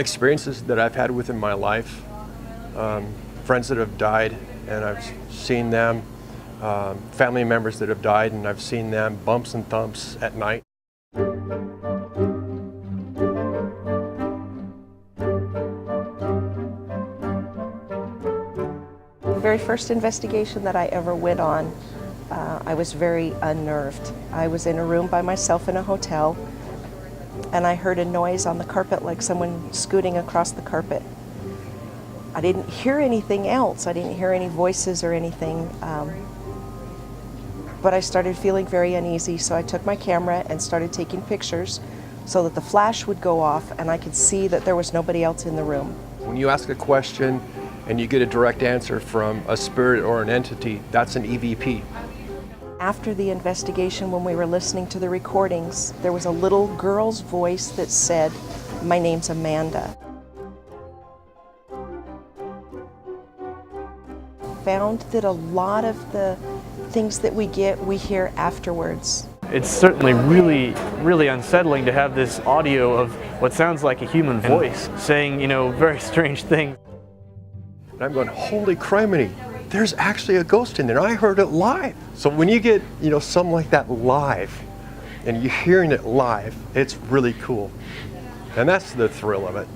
experiences that I've had within my life, friends that have died and I've seen them, family members that have died and I've seen them, bumps and thumps at night. The very first investigation that I ever went on, I was very unnerved. I was in a room by myself in a hotel, and I heard a noise on the carpet like someone scooting across the carpet. I didn't hear anything else. I didn't hear any voices or anything, but I started feeling very uneasy, so I took my camera and started taking pictures so that the flash would go off and I could see that there was nobody else in the room. When you ask a question and you get a direct answer from a spirit or an entity, that's an EVP. After the investigation, when we were listening to the recordings, there was a little girl's voice that said, "My name's Amanda." Found that a lot of the things that we get, we hear afterwards. It's certainly really unsettling to have this audio of what sounds like a human voice saying, very strange things. And I'm going, holy criminy, there's actually a ghost in there. I heard it live. So when you get, something like that live, and you're hearing it live, it's really cool. And that's the thrill of it.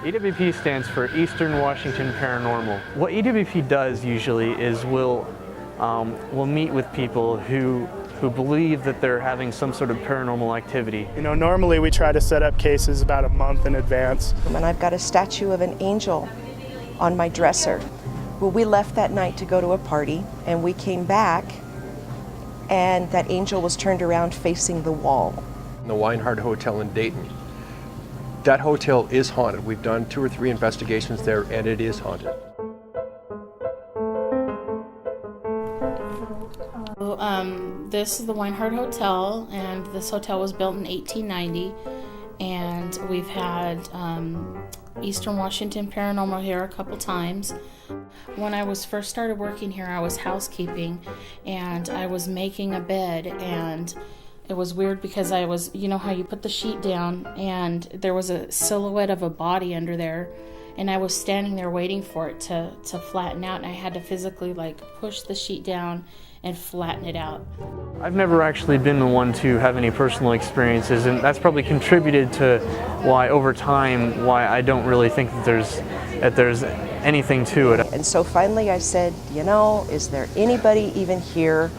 EWP stands for Eastern Washington Paranormal. What EWP does usually is we'll meet with people who believe that they're having some sort of paranormal activity. Normally we try to set up cases about a month in advance. And I've got a statue of an angel on my dresser. Well, we left that night to go to a party, and we came back, and that angel was turned around facing the wall. The Weinhardt Hotel in Dayton. That hotel is haunted. We've done 2 or 3 investigations there, and it is haunted. This is the Weinhardt Hotel, and this hotel was built in 1890, and we've had Eastern Washington Paranormal here a couple times. When I was first started working here, I was housekeeping, and I was making a bed, and it was weird because I was, how you put the sheet down, and there was a silhouette of a body under there, and I was standing there waiting for it to flatten out, and I had to physically push the sheet down and flatten it out. I've never actually been the one to have any personal experiences, and that's probably contributed to why over time I don't really think that there's anything to it. And so finally I said, is there anybody even here,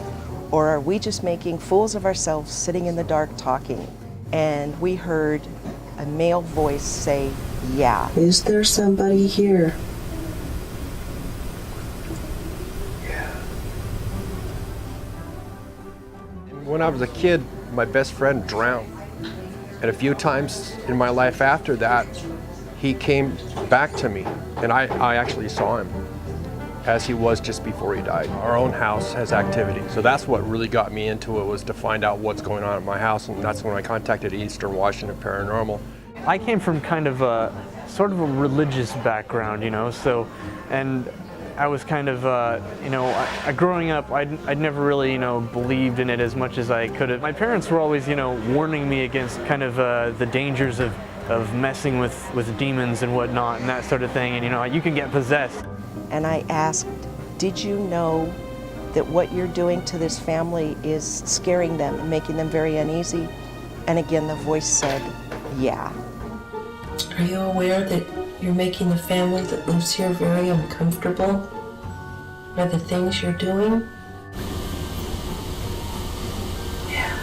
or are we just making fools of ourselves sitting in the dark talking? And we heard a male voice say, "Yeah." Is there somebody here? When I was a kid, my best friend drowned. And a few times in my life after that, he came back to me, and I actually saw him as he was just before he died. Our own house has activity. So that's what really got me into it, was to find out what's going on at my house, and that's when I contacted Eastern Washington Paranormal. I came from kind of a sort of a religious background, and I was kind of, growing up, I'd never really, believed in it as much as I could have. My parents were always, warning me against kind of the dangers of messing with demons and whatnot and that sort of thing, and you can get possessed. And I asked, did you know that what you're doing to this family is scaring them and making them very uneasy? And again, the voice said, yeah. Are you aware that you're making the family that lives here very uncomfortable by the things you're doing? Yeah.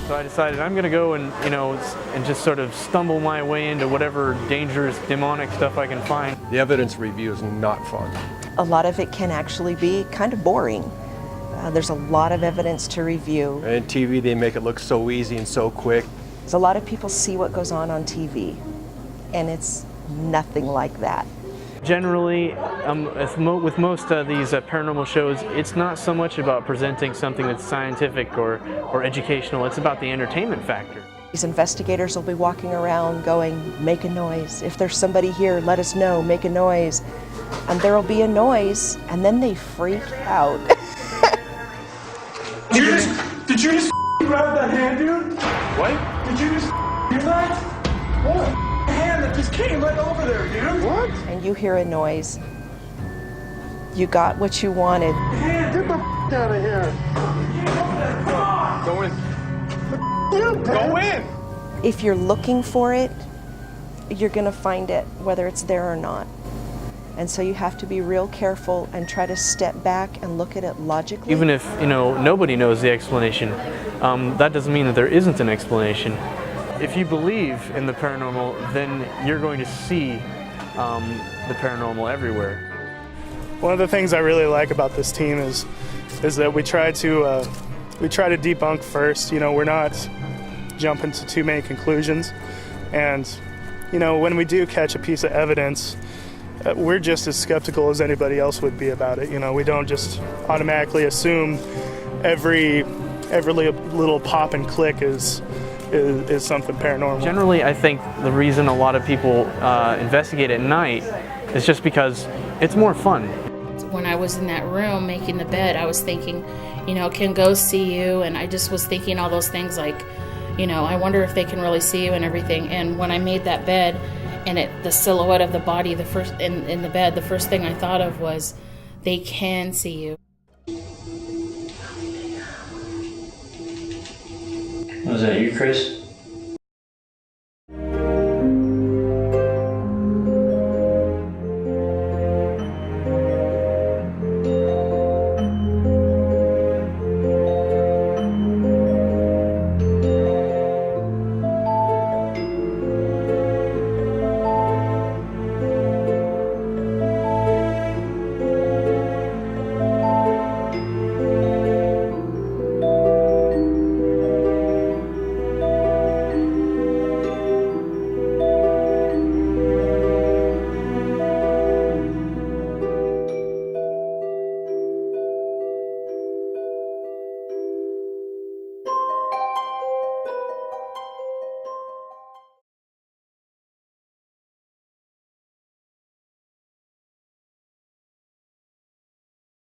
So I decided I'm going to go and, and just sort of stumble my way into whatever dangerous demonic stuff I can find. The evidence review is not fun. A lot of it can actually be kind of boring. There's a lot of evidence to review. And TV, they make it look so easy and so quick. A lot of people see what goes on TV, and it's nothing like that. Generally, with most of these paranormal shows, it's not so much about presenting something that's scientific or educational, it's about the entertainment factor. These investigators will be walking around going, "Make a noise. If there's somebody here, let us know, make a noise." And there'll be a noise, and then they freak out. Did you just grab that hand, dude? What? Did you just do that? What? Hand came right over there, dude. What? and you hear a noise, you got what you wanted. Get the out of here. Go in. Go in. If you're looking for it, you're going to find it, whether it's there or not. And so you have to be real careful and try to step back and look at it logically. Even if, nobody knows the explanation, that doesn't mean that there isn't an explanation. If you believe in the paranormal, then you're going to see the paranormal everywhere. One of the things I really like about this team is that we try to debunk first. We're not jumping to too many conclusions, and when we do catch a piece of evidence, we're just as skeptical as anybody else would be about it. We don't just automatically assume every little pop and click is something paranormal. Generally, I think the reason a lot of people investigate at night is just because it's more fun. When I was in that room making the bed, I was thinking, can ghosts see you? And I just was thinking all those things like, I wonder if they can really see you and everything. And when I made that bed and the silhouette of the body in the bed, the first thing I thought of was they can see you. Was that you, Chris?